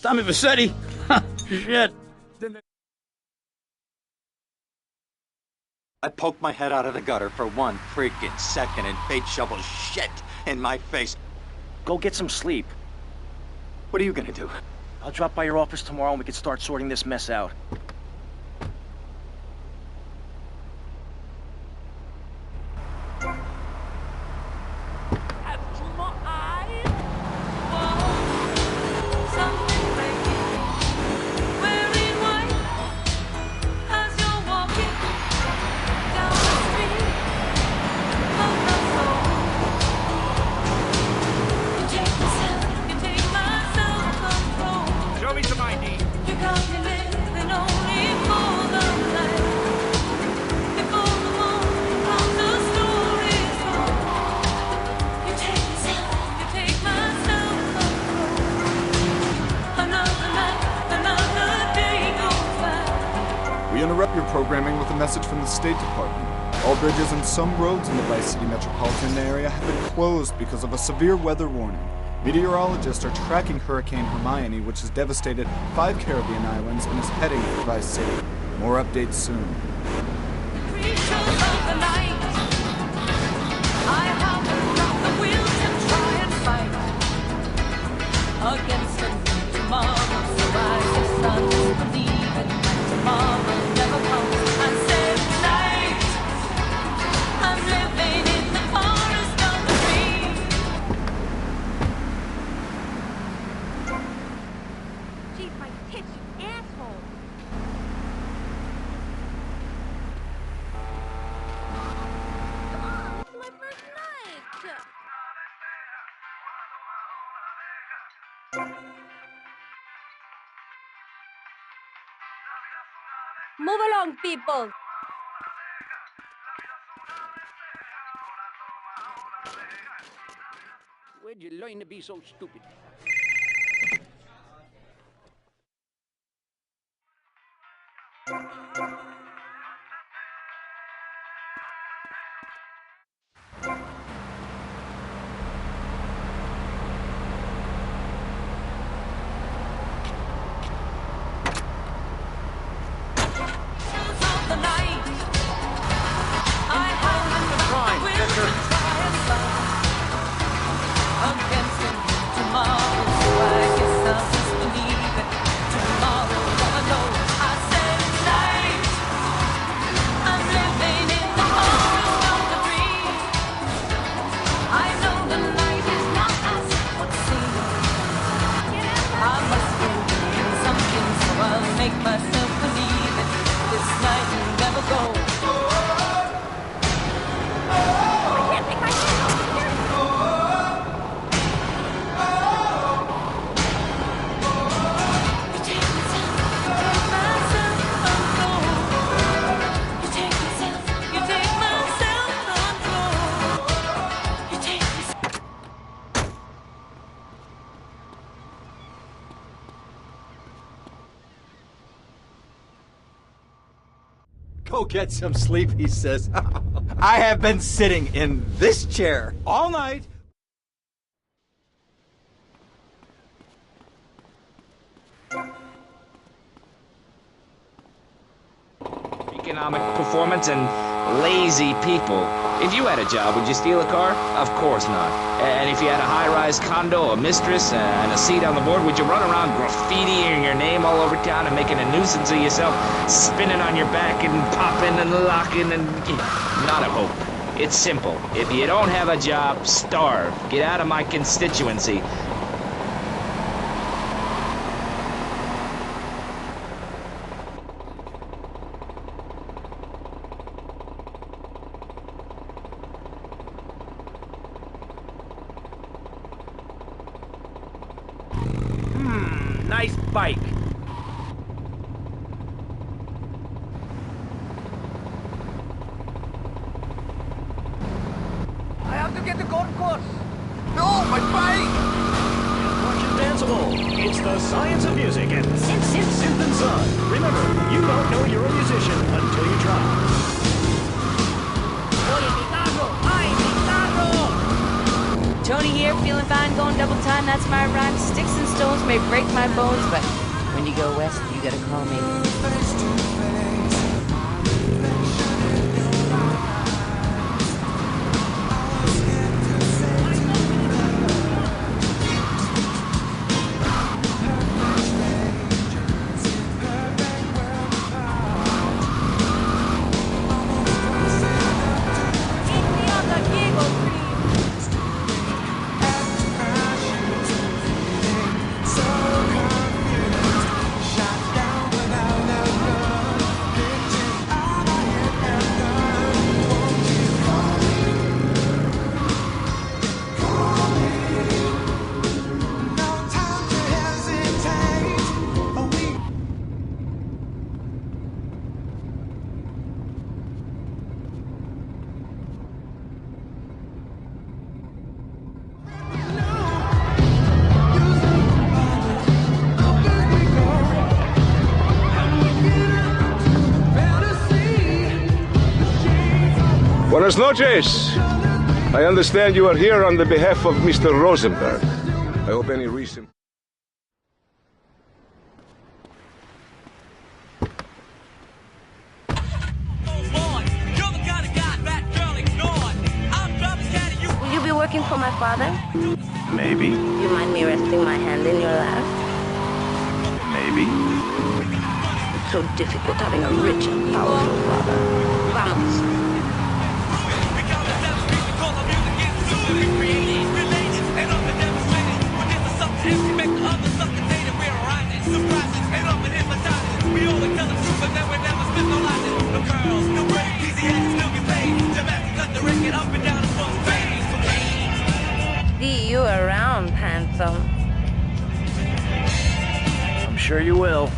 Tommy Vercetti. Shit. I poked my head out of the gutter for 1 freaking second and fate shovels shit in my face. Go get some sleep. What are you gonna do? I'll drop by your office tomorrow and we can start sorting this mess out. We interrupt your programming with a message from the State Department. All bridges and some roads in the Vice City metropolitan area have been closed because of a severe weather warning. Meteorologists are tracking Hurricane Hermione, which has devastated 5 Caribbean islands and is heading for Vice City. More updates soon. Against a new tomorrow, so rise the sun, believe it, tomorrow never comes. I said tonight, I'm living in the forest of the dream. Jeez, my tits, you asshole! Come on, this is my first night! Move along, people! Where'd you learn to be so stupid? Make myself believe it. This night will never go. I can't think I can! Go get some sleep, he says. I have been sitting in this chair all night. Economic performance and lazy people. If you had a job, would you steal a car? Of course not. And if you had a high-rise condo, a mistress, and a seat on the board, would you run around graffitiing your name all over town and making a nuisance of yourself, spinning on your back and popping and locking and... Not a hope. It's simple. If you don't have a job, starve. Get out of my constituency. Nice bike. I have to get the golf course. No, my bike! Watching Danceable. It's the science of music and Synth and Son. Remember, you don't know you're a musician until you try. Oye, guitarro! ¡Ay, guitarro! Tony here, feeling fine, going double time. That's my rhyme. Sticks and stones may break my bones, but when you go west, you gotta call me. Buenas noches. I understand you are here on the behalf of Mr. Rosenberg. I hope any recent... Will you be working for my father? Maybe. Do you mind me resting my hand in your lap? Maybe. It's so difficult having a rich and powerful father. Vamos. See you around, handsome. I'm sure you will.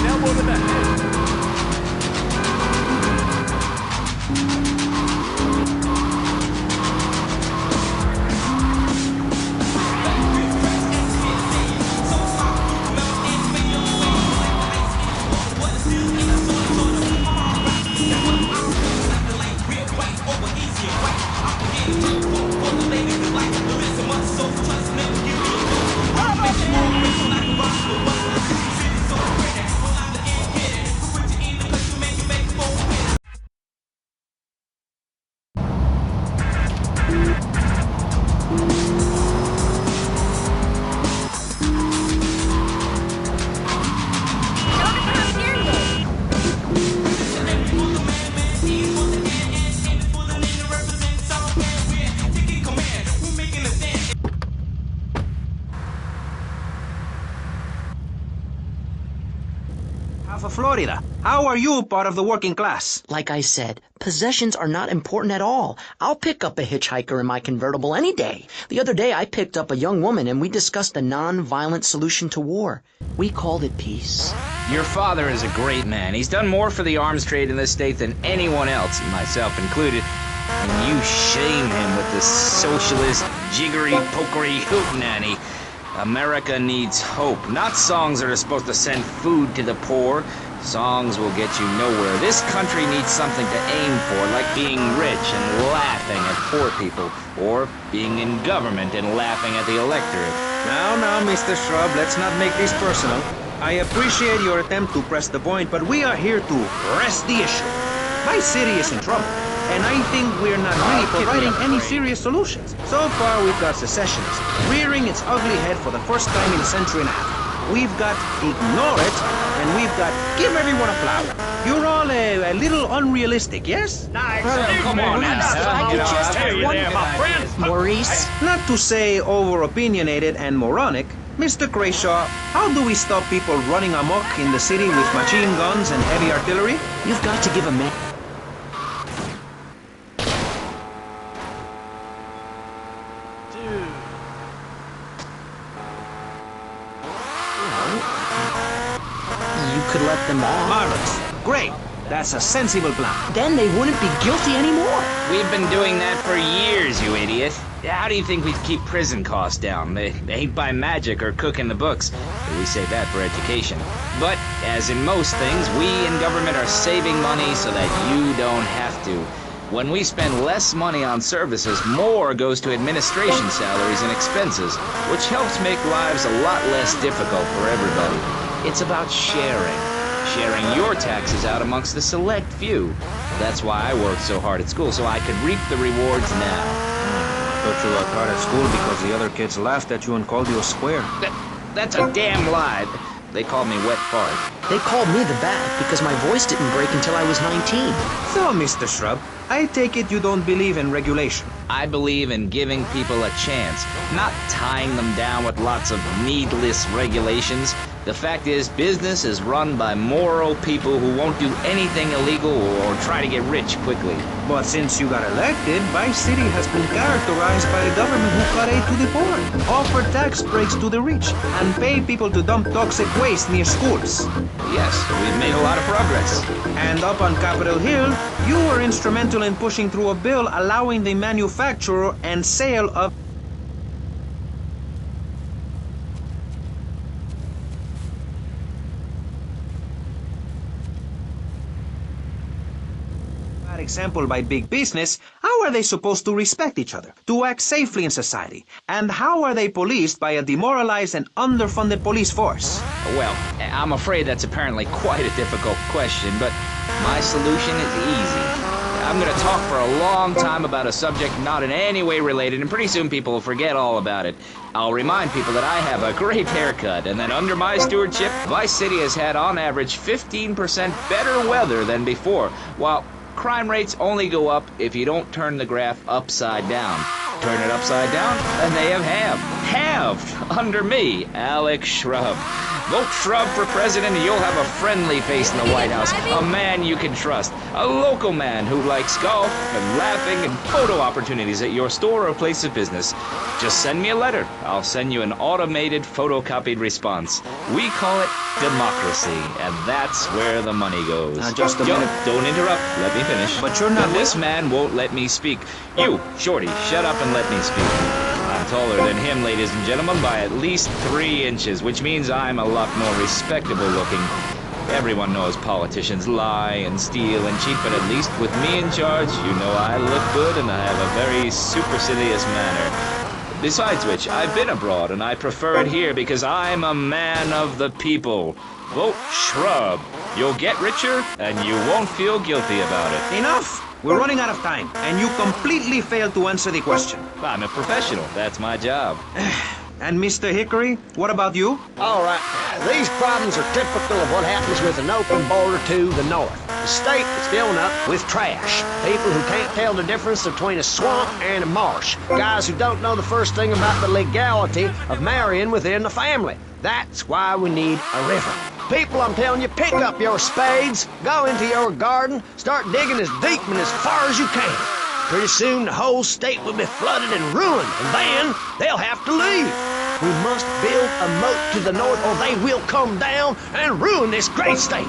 Now more than that. Half of Florida. How are you part of the working class? Like I said, possessions are not important at all. I'll pick up a hitchhiker in my convertible any day. The other day I picked up a young woman and we discussed a non-violent solution to war. We called it peace. Your father is a great man. He's done more for the arms trade in this state than anyone else, myself included. And you shame him with this socialist, jiggery, pokery hootenanny. America needs hope, not songs that are supposed to send food to the poor. Songs will get you nowhere. This country needs something to aim for, like being rich and laughing at poor people, or being in government and laughing at the electorate. Now, Mr. Shrub, let's not make this personal. I appreciate your attempt to press the point, but we are here to rest the issue. My city is in trouble, and I think we're not really providing any serious solutions. So far, we've got secessionists rearing its ugly head for the first time in a century and a half. We've got ignore it, and we've got give everyone a flower. You're all a little unrealistic, yes? Come on now. I could just have one, my friend. Maurice. Not to say over-opinionated and moronic, Mr. Crayshaw, how do we stop people running amok in the city with machine guns and heavy artillery? You've got to give a man. You could let them off. Marvelous. Great. That's a sensible plan. Then they wouldn't be guilty anymore. We've been doing that for years, you idiot. How do you think we keep prison costs down? They ain't by magic or cooking the books. We save that for education. But, as in most things, we in government are saving money so that you don't have to. When we spend less money on services, more goes to administration salaries and expenses, which helps make lives a lot less difficult for everybody. It's about sharing. Sharing your taxes out amongst the select few. That's why I worked so hard at school, so I could reap the rewards now. I thought you worked hard at school because the other kids laughed at you and called you a square. That's a damn lie. They called me wet fart. They called me the bat because my voice didn't break until I was 19. So, Mr. Shrub, I take it you don't believe in regulation. I believe in giving people a chance, not tying them down with lots of needless regulations. The fact is, business is run by moral people who won't do anything illegal or try to get rich quickly. But since you got elected, Vice City has been characterized by a government who cut aid to the poor, offer tax breaks to the rich, and pay people to dump toxic waste near schools. Yes, we've made a lot of progress. And up on Capitol Hill, you were instrumental in pushing through a bill allowing the manufacture and sale of example by big business. How are they supposed to respect each other, to act safely in society? And how are they policed by a demoralized and underfunded police force? Well, I'm afraid that's apparently quite a difficult question, but my solution is easy. I'm going to talk for a long time about a subject not in any way related, and pretty soon people will forget all about it. I'll remind people that I have a great haircut, and that under my stewardship, Vice City has had on average 15% better weather than before, while crime rates only go up if you don't turn the graph upside down. Turn it upside down, and they have halved under me, Alex Shrub. Vote Shrub for president and you'll have a friendly face in the White House. A man you can trust. A local man who likes golf and laughing and photo opportunities at your store or place of business. Just send me a letter. I'll send you an automated photocopied response. We call it democracy, and that's where the money goes. Just a minute. Don't interrupt. Let me finish. But you're not... This man won't let me speak. You, Shorty, shut up and let me speak. I'm taller than him, ladies and gentlemen, by at least 3 inches, which means I'm a lot more respectable looking. Everyone knows politicians lie and steal and cheat, but at least with me in charge, you know I look good and I have a very supercilious manner. Besides which, I've been abroad and I prefer it here because I'm a man of the people. Vote Shrub. You'll get richer and you won't feel guilty about it. Enough! We're running out of time, and you completely failed to answer the question. I'm a professional. That's my job. And Mr. Hickory, what about you? All right. These problems are typical of what happens with an open border to the north. The state is filling up with trash. People who can't tell the difference between a swamp and a marsh. Guys who don't know the first thing about the legality of marrying within the family. That's why we need a river. People, I'm telling you, pick up your spades, go into your garden, start digging as deep and as far as you can. Pretty soon the whole state will be flooded and ruined, and then they'll have to leave. We must build a moat to the north or they will come down and ruin this great state.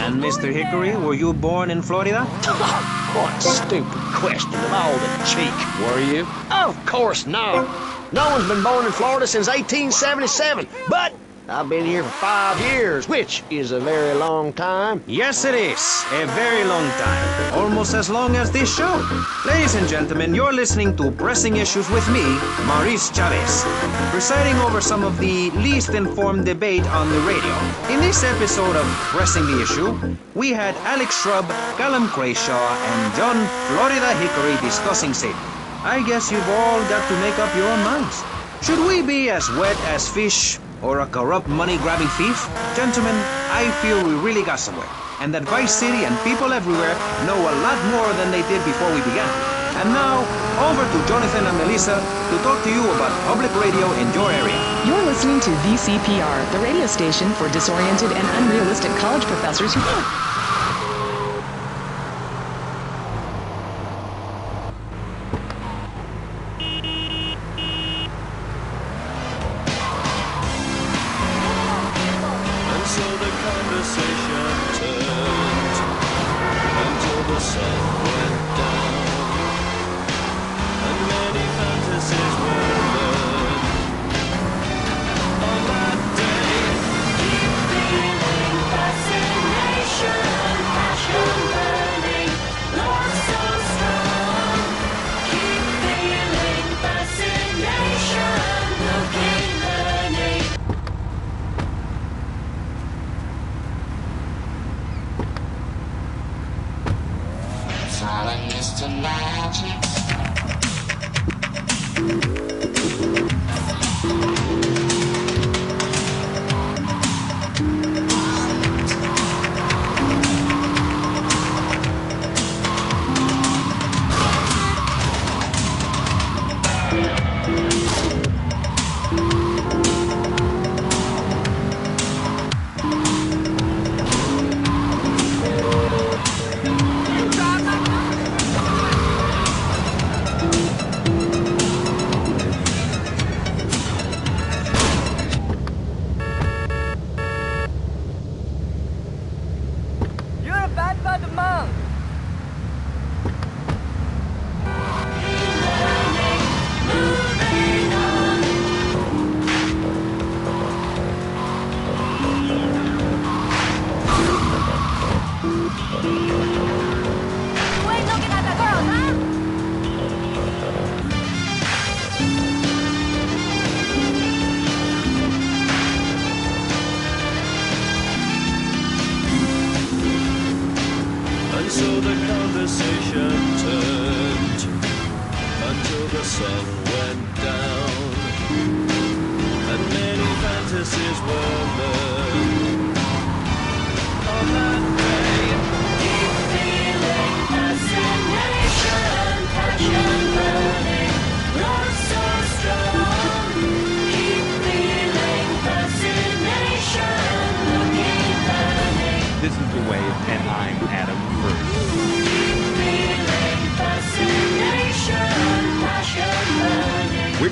And Mr. Hickory, were you born in Florida? What a stupid question of all the cheek. Were you? Of course not. No one's been born in Florida since 1877, but I've been here for 5 years, which is a very long time. Yes, it is. A very long time. Almost as long as this show. Ladies and gentlemen, you're listening to Pressing Issues with me, Maurice Chavez, presiding over some of the least informed debate on the radio. In this episode of Pressing the Issue, we had Alex Shrub, Callum Crayshaw, and John Florida Hickory discussing Satan. I guess you've all got to make up your own minds. Should we be as wet as fish or a corrupt money-grabbing thief? Gentlemen, I feel we really got somewhere, and that Vice City and people everywhere know a lot more than they did before we began. And now, over to Jonathan and Melissa to talk to you about public radio in your area. You're listening to VCPR, the radio station for disoriented and unrealistic college professors who... Fascination.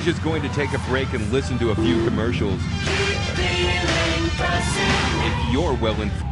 just going to take a break and listen to a few commercials. If you're well informed.